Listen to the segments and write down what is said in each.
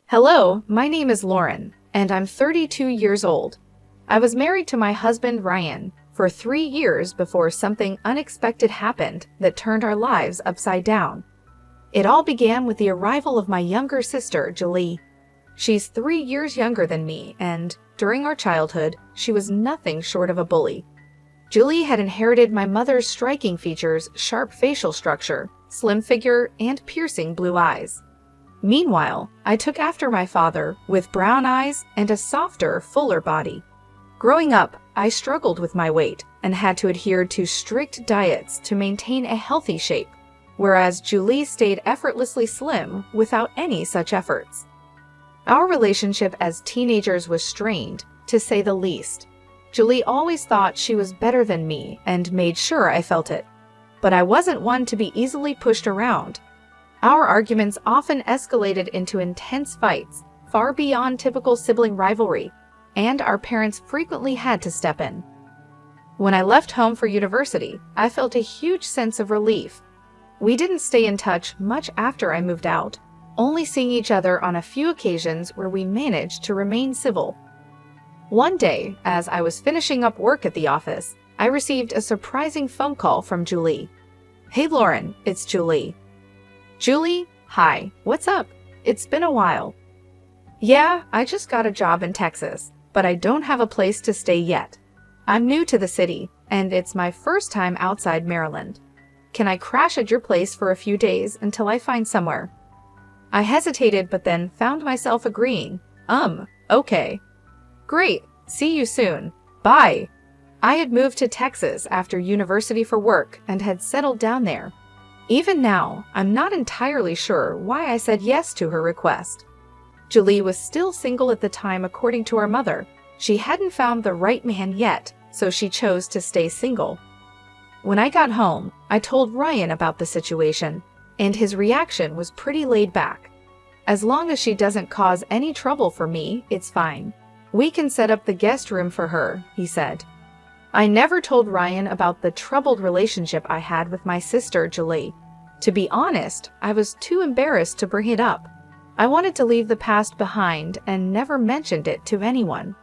Hello, my name is Lauren, and I'm 32 years old. I was married to my husband Ryan for 3 years before something unexpected happened that turned our lives upside down. It all began with the arrival of my younger sister, Julie. She's 3 years younger than me, and during our childhood, she was nothing short of a bully. Julie had inherited my mother's striking features, sharp facial structure, slim figure, and piercing blue eyes. Meanwhile, I took after my father with brown eyes and a softer, fuller body. Growing up, I struggled with my weight and had to adhere to strict diets to maintain a healthy shape, whereas Julie stayed effortlessly slim without any such efforts. Our relationship as teenagers was strained, to say the least. Julie always thought she was better than me and made sure I felt it. But I wasn't one to be easily pushed around. Our arguments often escalated into intense fights, far beyond typical sibling rivalry, and our parents frequently had to step in. When I left home for university, I felt a huge sense of relief. We didn't stay in touch much after I moved out, only seeing each other on a few occasions where we managed to remain civil. One day, as I was finishing up work at the office, I received a surprising phone call from Julie. "Hey Lauren, it's Julie." "Julie, hi, what's up? It's been a while." "Yeah, I just got a job in Texas, but I don't have a place to stay yet. I'm new to the city, and it's my first time outside Maryland. Can I crash at your place for a few days until I find somewhere?" I hesitated but then found myself agreeing. Okay. "Great, see you soon. Bye." I had moved to Texas after university for work and had settled down there. Even now, I'm not entirely sure why I said yes to her request. Julie was still single at the time according to our mother. She hadn't found the right man yet, so she chose to stay single. When I got home, I told Ryan about the situation, and his reaction was pretty laid back. "As long as she doesn't cause any trouble for me, it's fine. We can set up the guest room for her," he said. I never told Ryan about the troubled relationship I had with my sister, Julie. To be honest, I was too embarrassed to bring it up. I wanted to leave the past behind and never mentioned it to anyone.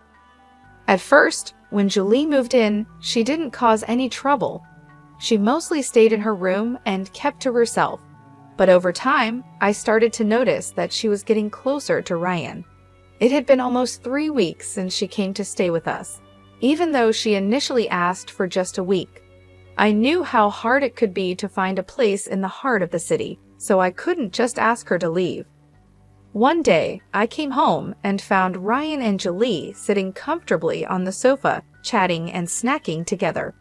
At first, when Julie moved in, she didn't cause any trouble. She mostly stayed in her room and kept to herself. But over time, I started to notice that she was getting closer to Ryan. It had been almost 3 weeks since she came to stay with us, even though she initially asked for just a week. I knew how hard it could be to find a place in the heart of the city, so I couldn't just ask her to leave. One day, I came home and found Ryan and Julie sitting comfortably on the sofa, chatting and snacking together.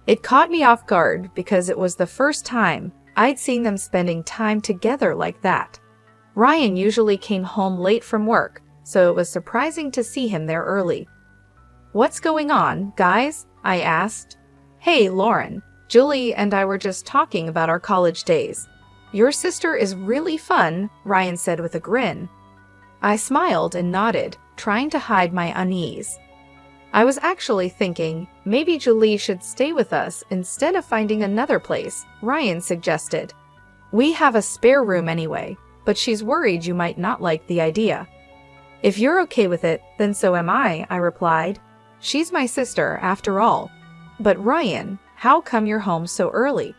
It caught me off guard because it was the first time I'd seen them spending time together like that. Ryan usually came home late from work, so it was surprising to see him there early. "What's going on, guys?" I asked. "Hey, Lauren, Julie and I were just talking about our college days. Your sister is really fun," Ryan said with a grin. I smiled and nodded, trying to hide my unease. I was actually thinking maybe Julie should stay with us instead of finding another place, Ryan suggested. "We have a spare room anyway, but she's worried you might not like the idea." "If you're okay with it, then so am I replied. "She's my sister, after all." "But Ryan, how come you're home so early?"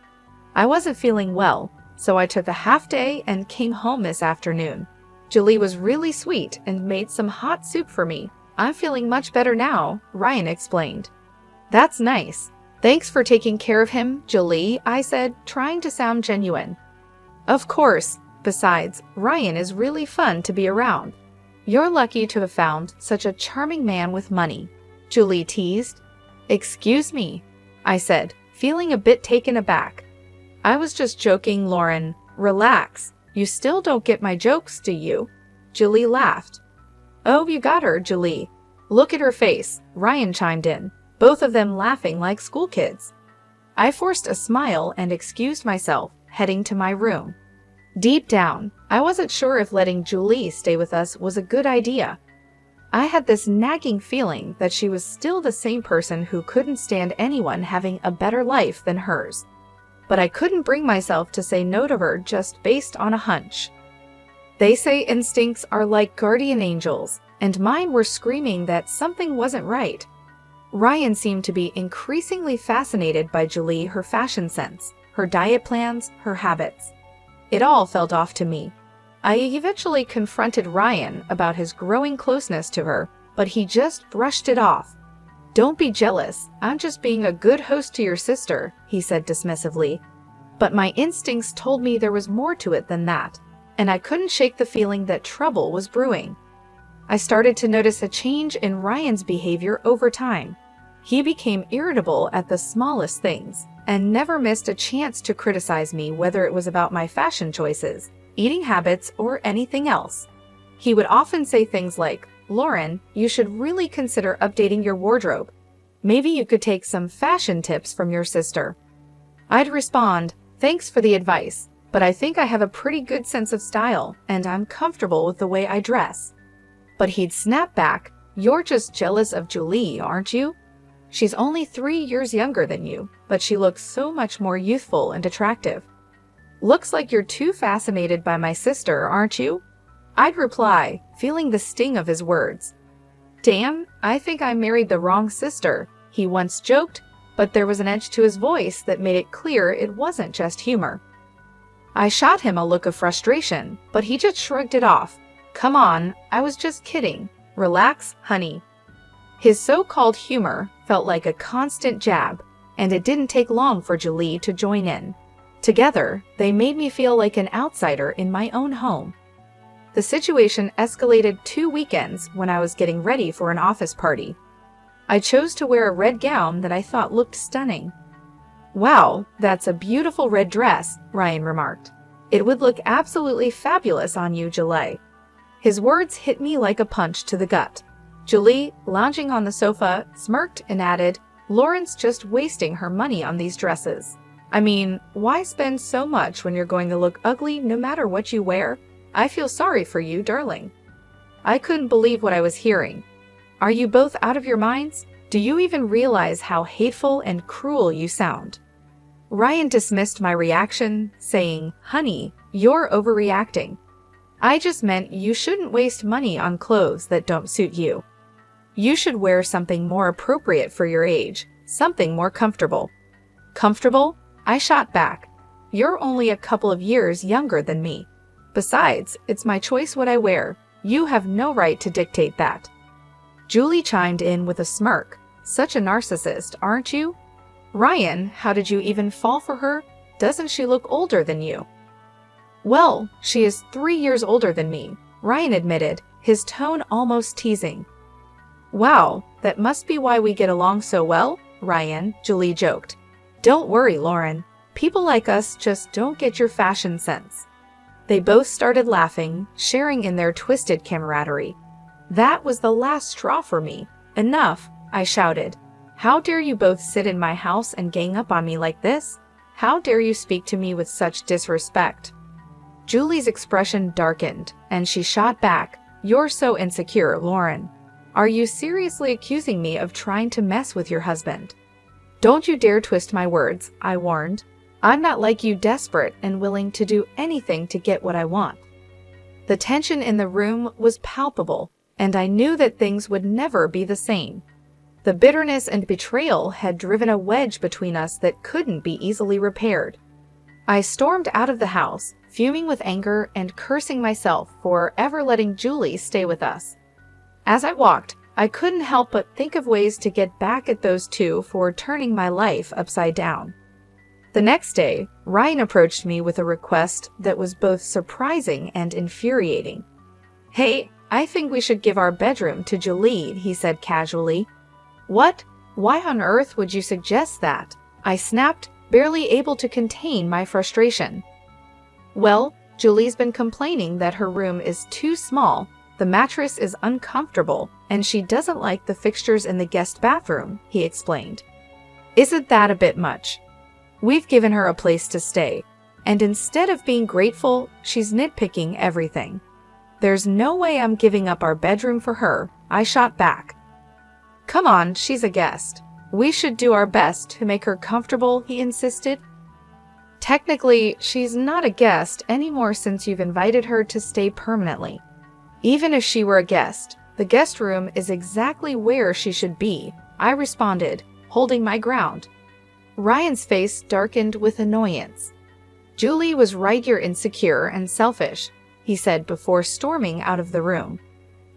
"I wasn't feeling well, so I took a half day and came home this afternoon. Julie was really sweet and made some hot soup for me. I'm feeling much better now," Ryan explained. "That's nice. Thanks for taking care of him, Julie," I said, trying to sound genuine. "Of course. Besides, Ryan is really fun to be around. You're lucky to have found such a charming man with money," Julie teased. "Excuse me," I said, feeling a bit taken aback. "I was just joking, Lauren. Relax. You still don't get my jokes, do you?" Julie laughed. "Oh, you got her, Julie. Look at her face," Ryan chimed in, both of them laughing like school kids. I forced a smile and excused myself, heading to my room. Deep down, I wasn't sure if letting Julie stay with us was a good idea. I had this nagging feeling that she was still the same person who couldn't stand anyone having a better life than hers. But I couldn't bring myself to say no to her just based on a hunch. They say instincts are like guardian angels, and mine were screaming that something wasn't right. Ryan seemed to be increasingly fascinated by Julie, her fashion sense, her diet plans, her habits. It all felt off to me. I eventually confronted Ryan about his growing closeness to her, but he just brushed it off. "Don't be jealous, I'm just being a good host to your sister," he said dismissively. But my instincts told me there was more to it than that, and I couldn't shake the feeling that trouble was brewing. I started to notice a change in Ryan's behavior over time. He became irritable at the smallest things, and never missed a chance to criticize me, whether it was about my fashion choices, eating habits, or anything else. He would often say things like, "Lauren, you should really consider updating your wardrobe. Maybe you could take some fashion tips from your sister." I'd respond, "Thanks for the advice, but I think I have a pretty good sense of style, and I'm comfortable with the way I dress." But he'd snap back, "You're just jealous of Julie, aren't you? She's only 3 years younger than you, but she looks so much more youthful and attractive. Looks like you're too fascinated by my sister, aren't you?" I'd reply, feeling the sting of his words. "Damn, I think I married the wrong sister," he once joked, but there was an edge to his voice that made it clear it wasn't just humor. I shot him a look of frustration, but he just shrugged it off. "Come on, I was just kidding. Relax, honey." His so-called humor felt like a constant jab, and it didn't take long for Julie to join in. Together, they made me feel like an outsider in my own home. The situation escalated 2 weekends when I was getting ready for an office party. I chose to wear a red gown that I thought looked stunning. "Wow, that's a beautiful red dress," Ryan remarked. "It would look absolutely fabulous on you, Julie." His words hit me like a punch to the gut. Julie, lounging on the sofa, smirked and added, "Lauren's just wasting her money on these dresses. I mean, why spend so much when you're going to look ugly no matter what you wear? I feel sorry for you, darling." I couldn't believe what I was hearing. "Are you both out of your minds? Do you even realize how hateful and cruel you sound?" Ryan dismissed my reaction, saying, "Honey, you're overreacting. I just meant you shouldn't waste money on clothes that don't suit you. You should wear something more appropriate for your age, something more comfortable." "Comfortable?" I shot back. "You're only a couple of years younger than me. Besides, it's my choice what I wear. You have no right to dictate that." Julie chimed in with a smirk. "Such a narcissist, aren't you? Ryan, how did you even fall for her? Doesn't she look older than you?" "Well, she is 3 years older than me," Ryan admitted, his tone almost teasing. "Wow, that must be why we get along so well, Ryan," Julie joked. "Don't worry, Lauren. People like us just don't get your fashion sense." They both started laughing, sharing in their twisted camaraderie. That was the last straw for me. "Enough," I shouted. "How dare you both sit in my house and gang up on me like this? How dare you speak to me with such disrespect?" Julie's expression darkened, and she shot back, "You're so insecure, Lauren. Are you seriously accusing me of trying to mess with your husband?" "Don't you dare twist my words," I warned. "I'm not like you, desperate and willing to do anything to get what I want." The tension in the room was palpable, and I knew that things would never be the same. The bitterness and betrayal had driven a wedge between us that couldn't be easily repaired. I stormed out of the house, fuming with anger and cursing myself for ever letting Julie stay with us. As I walked, I couldn't help but think of ways to get back at those two for turning my life upside down. The next day, Ryan approached me with a request that was both surprising and infuriating. "Hey, I think we should give our bedroom to Julie," he said casually. "What? Why on earth would you suggest that?" I snapped, barely able to contain my frustration. "Well, Julie's been complaining that her room is too small, the mattress is uncomfortable, and she doesn't like the fixtures in the guest bathroom," he explained. "Isn't that a bit much? We've given her a place to stay, and instead of being grateful, she's nitpicking everything. There's no way I'm giving up our bedroom for her," I shot back. "Come on, she's a guest. We should do our best to make her comfortable," he insisted. Technically, she's not a guest anymore since you've invited her to stay permanently. Even if she were a guest, the guest room is exactly where she should be, I responded, holding my ground. Ryan's face darkened with annoyance. Julie was right, you're insecure and selfish, he said before storming out of the room.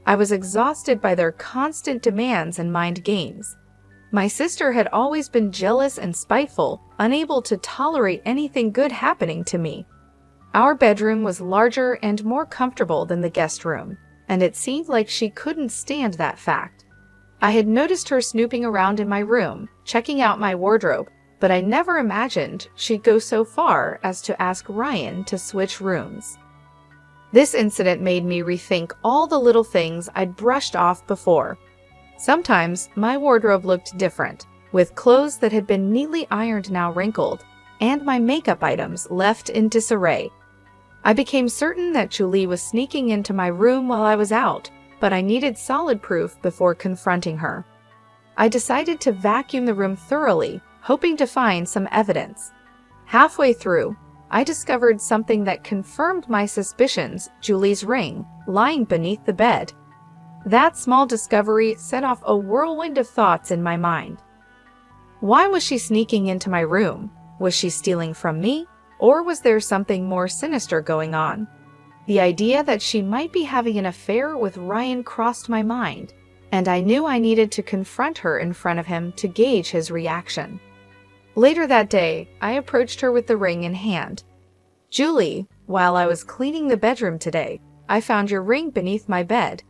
I was exhausted by their constant demands and mind games. My sister had always been jealous and spiteful, unable to tolerate anything good happening to me. Our bedroom was larger and more comfortable than the guest room, and it seemed like she couldn't stand that fact. I had noticed her snooping around in my room, checking out my wardrobe, but I never imagined she'd go so far as to ask Ryan to switch rooms. This incident made me rethink all the little things I'd brushed off before. Sometimes my wardrobe looked different, with clothes that had been neatly ironed now wrinkled, and my makeup items left in disarray. I became certain that Julie was sneaking into my room while I was out, but I needed solid proof before confronting her. I decided to vacuum the room thoroughly, hoping to find some evidence. Halfway through, I discovered something that confirmed my suspicions: Julie's ring, lying beneath the bed. That small discovery set off a whirlwind of thoughts in my mind. Why was she sneaking into my room? Was she stealing from me? Or was there something more sinister going on? The idea that she might be having an affair with Ryan crossed my mind, and I knew I needed to confront her in front of him to gauge his reaction. Later that day, I approached her with the ring in hand. Julie, while I was cleaning the bedroom today, I found your ring beneath my bed.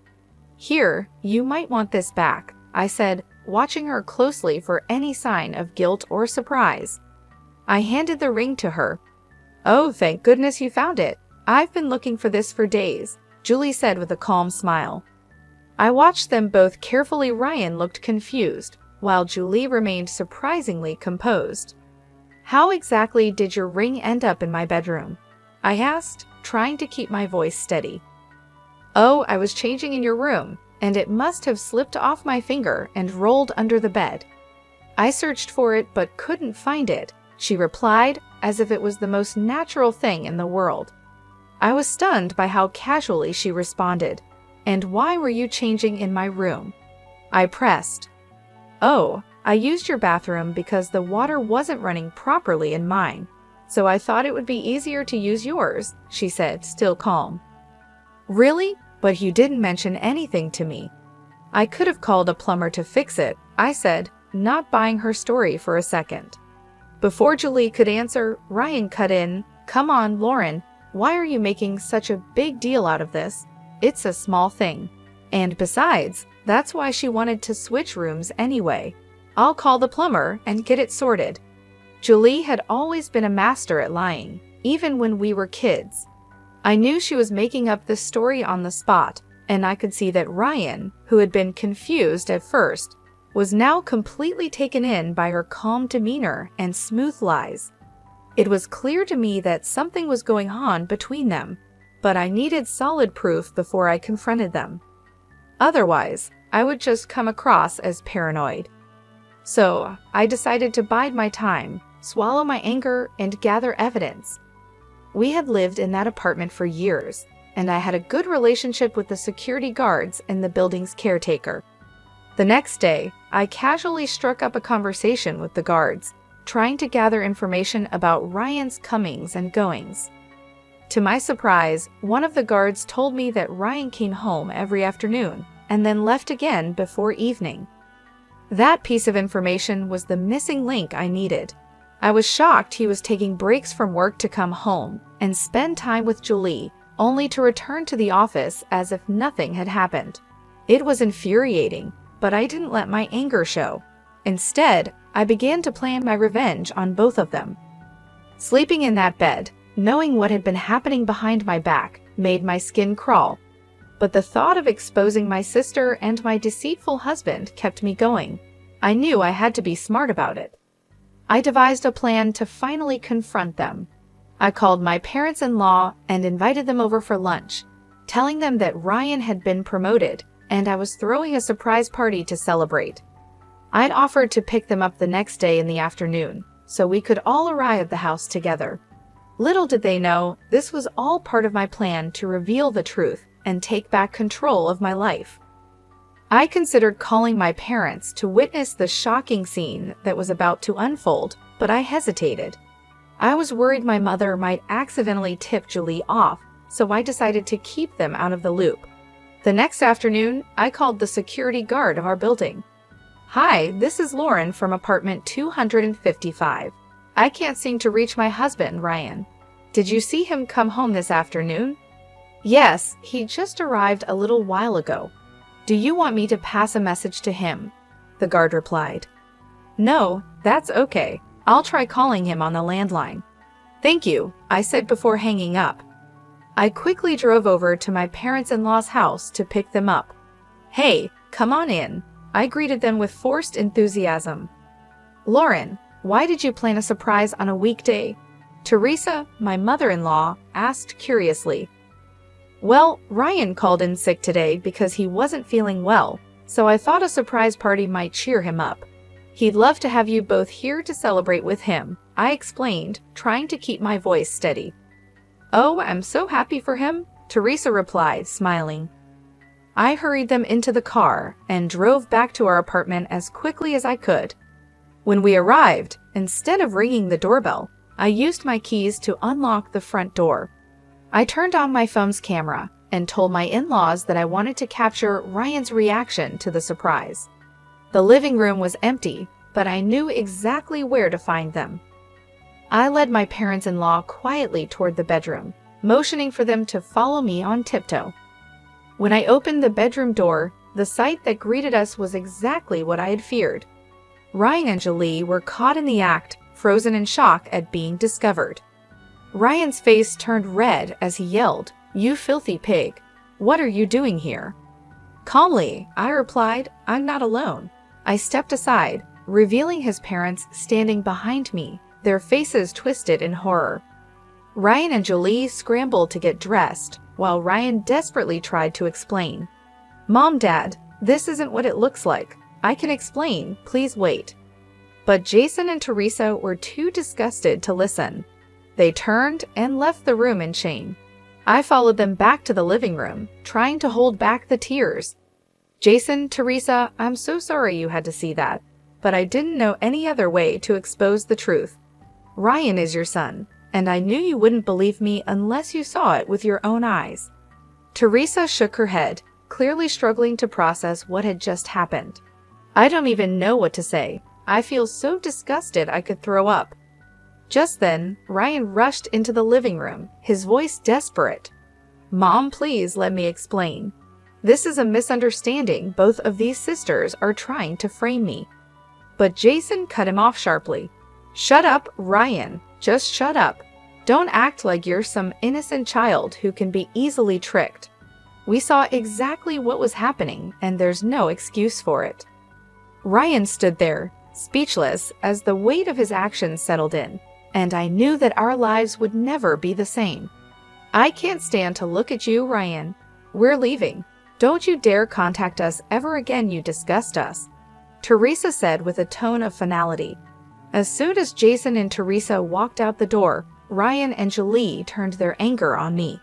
Here, you might want this back, I said, watching her closely for any sign of guilt or surprise. I handed the ring to her. Oh, thank goodness you found it. I've been looking for this for days, Julie said with a calm smile. I watched them both carefully. Ryan looked confused, while Julie remained surprisingly composed. How exactly did your ring end up in my bedroom? I asked, trying to keep my voice steady. Oh, I was changing in your room, and it must have slipped off my finger and rolled under the bed. I searched for it but couldn't find it, she replied, as if it was the most natural thing in the world. I was stunned by how casually she responded. And why were you changing in my room? I pressed. Oh, I used your bathroom because the water wasn't running properly in mine, so I thought it would be easier to use yours, she said, still calm. Really? But you didn't mention anything to me. I could have called a plumber to fix it, I said, not buying her story for a second. Before Julie could answer, Ryan cut in. Come on, Lauren, why are you making such a big deal out of this? It's a small thing. And besides, that's why she wanted to switch rooms anyway. I'll call the plumber and get it sorted. Julie had always been a master at lying, even when we were kids. I knew she was making up this story on the spot, and I could see that Ryan, who had been confused at first, was now completely taken in by her calm demeanor and smooth lies. It was clear to me that something was going on between them, but I needed solid proof before I confronted them. Otherwise, I would just come across as paranoid. So, I decided to bide my time, swallow my anger, and gather evidence. We had lived in that apartment for years, and I had a good relationship with the security guards and the building's caretaker. The next day, I casually struck up a conversation with the guards, trying to gather information about Ryan's comings and goings. To my surprise, one of the guards told me that Ryan came home every afternoon and then left again before evening. That piece of information was the missing link I needed. I was shocked he was taking breaks from work to come home and spend time with Julie, only to return to the office as if nothing had happened. It was infuriating, but I didn't let my anger show. Instead, I began to plan my revenge on both of them. Sleeping in that bed, knowing what had been happening behind my back, made my skin crawl. But the thought of exposing my sister and my deceitful husband kept me going. I knew I had to be smart about it. I devised a plan to finally confront them. I called my parents-in-law and invited them over for lunch, telling them that Ryan had been promoted and I was throwing a surprise party to celebrate. I'd offered to pick them up the next day in the afternoon, so we could all arrive at the house together. Little did they know, this was all part of my plan to reveal the truth and take back control of my life. I considered calling my parents to witness the shocking scene that was about to unfold, but I hesitated. I was worried my mother might accidentally tip Julie off, so I decided to keep them out of the loop. The next afternoon, I called the security guard of our building. "Hi, this is Lauren from apartment 255. I can't seem to reach my husband, Ryan. Did you see him come home this afternoon?" "Yes, he just arrived a little while ago." "Do you want me to pass a message to him?" the guard replied. "No, that's okay. I'll try calling him on the landline." "Thank you," I said before hanging up. I quickly drove over to my parents-in-law's house to pick them up. "Hey, come on in," I greeted them with forced enthusiasm. "Lauren, why did you plan a surprise on a weekday?" Teresa, my mother-in-law, asked curiously. "Well, Ryan called in sick today because he wasn't feeling well, so I thought a surprise party might cheer him up. He'd love to have you both here to celebrate with him," I explained, trying to keep my voice steady. "Oh, I'm so happy for him," Teresa replied, smiling. I hurried them into the car and drove back to our apartment as quickly as I could. When we arrived, instead of ringing the doorbell, I used my keys to unlock the front door. I turned on my phone's camera and told my in-laws that I wanted to capture Ryan's reaction to the surprise. The living room was empty, but I knew exactly where to find them. I led my parents-in-law quietly toward the bedroom, motioning for them to follow me on tiptoe. When I opened the bedroom door, the sight that greeted us was exactly what I had feared. Ryan and Julie were caught in the act, frozen in shock at being discovered. Ryan's face turned red as he yelled, "You filthy pig! What are you doing here?" Calmly, I replied, "I'm not alone." I stepped aside, revealing his parents standing behind me, their faces twisted in horror. Ryan and Julie scrambled to get dressed, while Ryan desperately tried to explain. "Mom, Dad, this isn't what it looks like. I can explain, please wait." But Jason and Teresa were too disgusted to listen. They turned and left the room in shame. I followed them back to the living room, trying to hold back the tears. "Jason, Teresa, I'm so sorry you had to see that, but I didn't know any other way to expose the truth. Ryan is your son, and I knew you wouldn't believe me unless you saw it with your own eyes." Teresa shook her head, clearly struggling to process what had just happened. "I don't even know what to say. I feel so disgusted I could throw up." Just then, Ryan rushed into the living room, his voice desperate. "Mom, please let me explain. This is a misunderstanding. Both of these sisters are trying to frame me." But Jason cut him off sharply. "Shut up, Ryan. Just shut up. Don't act like you're some innocent child who can be easily tricked. We saw exactly what was happening, and there's no excuse for it." Ryan stood there, speechless, as the weight of his actions settled in, and I knew that our lives would never be the same. "I can't stand to look at you, Ryan. We're leaving. Don't you dare contact us ever again, you disgust us," Teresa said with a tone of finality. As soon as Jason and Teresa walked out the door, Ryan and Julie turned their anger on me.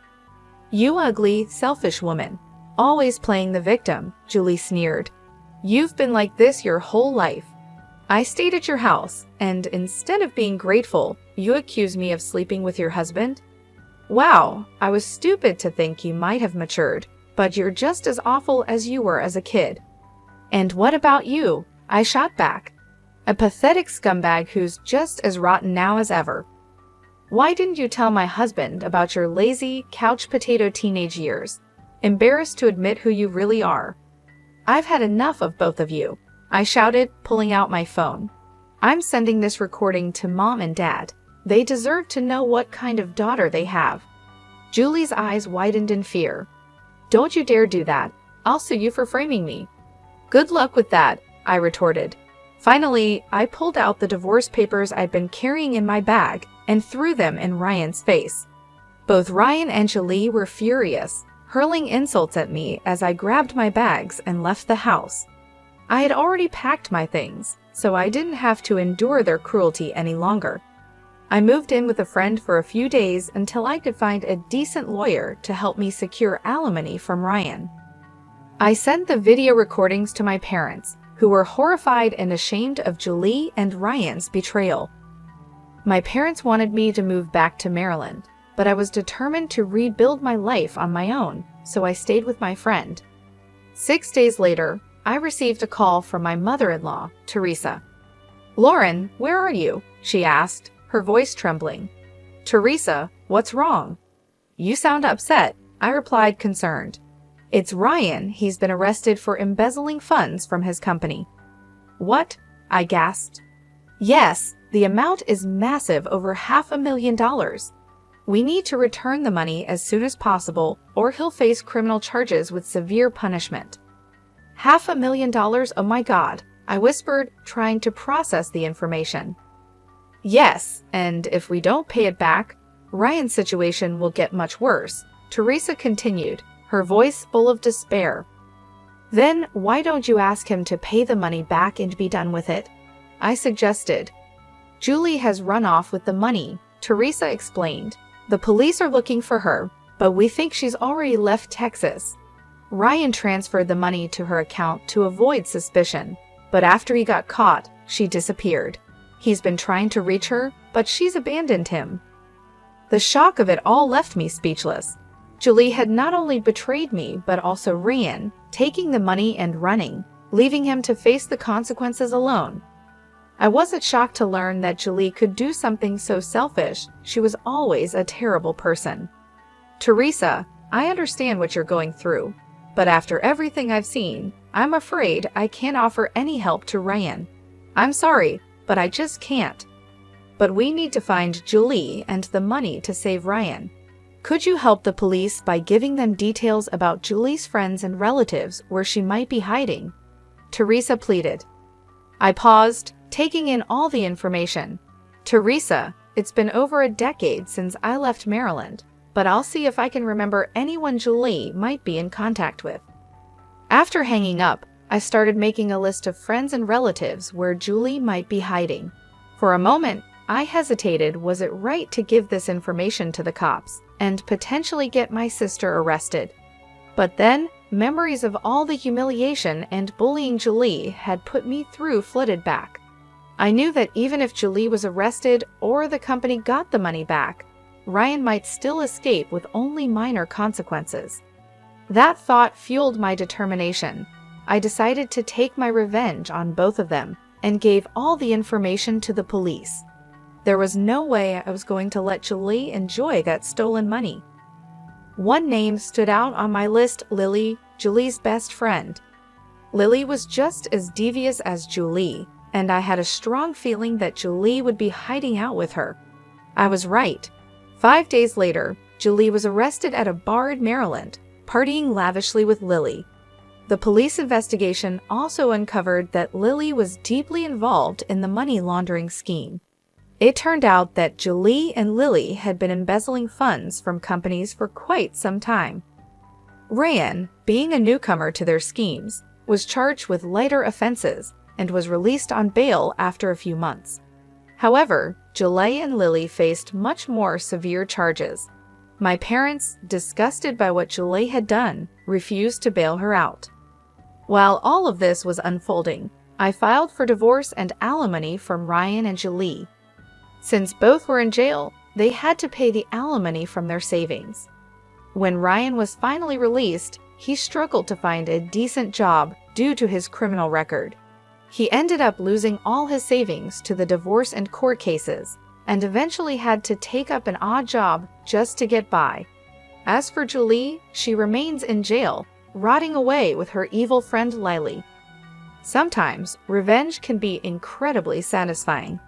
"You ugly, selfish woman. Always playing the victim," Julie sneered. "You've been like this your whole life. I stayed at your house, and instead of being grateful, you accuse me of sleeping with your husband? Wow, I was stupid to think you might have matured, but you're just as awful as you were as a kid." "And what about you?" I shot back. "A pathetic scumbag who's just as rotten now as ever. Why didn't you tell my husband about your lazy, couch potato teenage years? Embarrassed to admit who you really are. I've had enough of both of you," I shouted, pulling out my phone. "I'm sending this recording to Mom and Dad. They deserve to know what kind of daughter they have." Julie's eyes widened in fear. "Don't you dare do that. I'll sue you for framing me." "Good luck with that," I retorted. Finally, I pulled out the divorce papers I'd been carrying in my bag and threw them in Ryan's face. Both Ryan and Julie were furious, hurling insults at me as I grabbed my bags and left the house. I had already packed my things, so I didn't have to endure their cruelty any longer. I moved in with a friend for a few days until I could find a decent lawyer to help me secure alimony from Ryan. I sent the video recordings to my parents, who were horrified and ashamed of Julie and Ryan's betrayal. My parents wanted me to move back to Maryland, but I was determined to rebuild my life on my own, so I stayed with my friend. 6 days later, I received a call from my mother-in-law, Teresa. "Lauren, where are you?" she asked, her voice trembling. "Teresa, what's wrong?" "You sound upset," I replied, concerned. "It's Ryan. He's been arrested for embezzling funds from his company." "What?" I gasped. "Yes, the amount is massive, over $500,000. We need to return the money as soon as possible, or he'll face criminal charges with severe punishment." $500,000, oh my God, I whispered, trying to process the information. "Yes, and if we don't pay it back, Ryan's situation will get much worse," Teresa continued, her voice full of despair. "Then why don't you ask him to pay the money back and be done with it?" I suggested. "Julie has run off with the money," Teresa explained. "The police are looking for her, but we think she's already left Texas. Ryan transferred the money to her account to avoid suspicion, but after he got caught, she disappeared. He's been trying to reach her, but she's abandoned him." The shock of it all left me speechless. Julie had not only betrayed me, but also Ryan, taking the money and running, leaving him to face the consequences alone. I wasn't shocked to learn that Julie could do something so selfish. She was always a terrible person. "Teresa, I understand what you're going through, but after everything I've seen, I'm afraid I can't offer any help to Ryan. I'm sorry, but I just can't. But we need to find Julie and the money to save Ryan. Could you help the police by giving them details about Julie's friends and relatives where she might be hiding?" Teresa pleaded. I paused, taking in all the information. "Teresa, it's been over a decade since I left Maryland, but I'll see if I can remember anyone Julie might be in contact with." After hanging up, I started making a list of friends and relatives where Julie might be hiding. For a moment, I hesitated. Was it right to give this information to the cops and potentially get my sister arrested? But then, memories of all the humiliation and bullying Julie had put me through flooded back. I knew that even if Julie was arrested or the company got the money back, Ryan might still escape with only minor consequences. That thought fueled my determination. I decided to take my revenge on both of them and gave all the information to the police. There was no way I was going to let Julie enjoy that stolen money. One name stood out on my list: Lily, Julie's best friend. Lily was just as devious as Julie, and I had a strong feeling that Julie would be hiding out with her. I was right. 5 days later, Julie was arrested at a bar in Maryland, partying lavishly with Lily. The police investigation also uncovered that Lily was deeply involved in the money laundering scheme. It turned out that Julie and Lily had been embezzling funds from companies for quite some time. Ryan, being a newcomer to their schemes, was charged with lighter offenses and was released on bail after a few months. However, Julie and Lily faced much more severe charges. My parents, disgusted by what Julie had done, refused to bail her out. While all of this was unfolding, I filed for divorce and alimony from Ryan and Julie. Since both were in jail, they had to pay the alimony from their savings. When Ryan was finally released, he struggled to find a decent job due to his criminal record. He ended up losing all his savings to the divorce and court cases, and eventually had to take up an odd job just to get by. As for Julie, she remains in jail, rotting away with her evil friend Lily. Sometimes, revenge can be incredibly satisfying.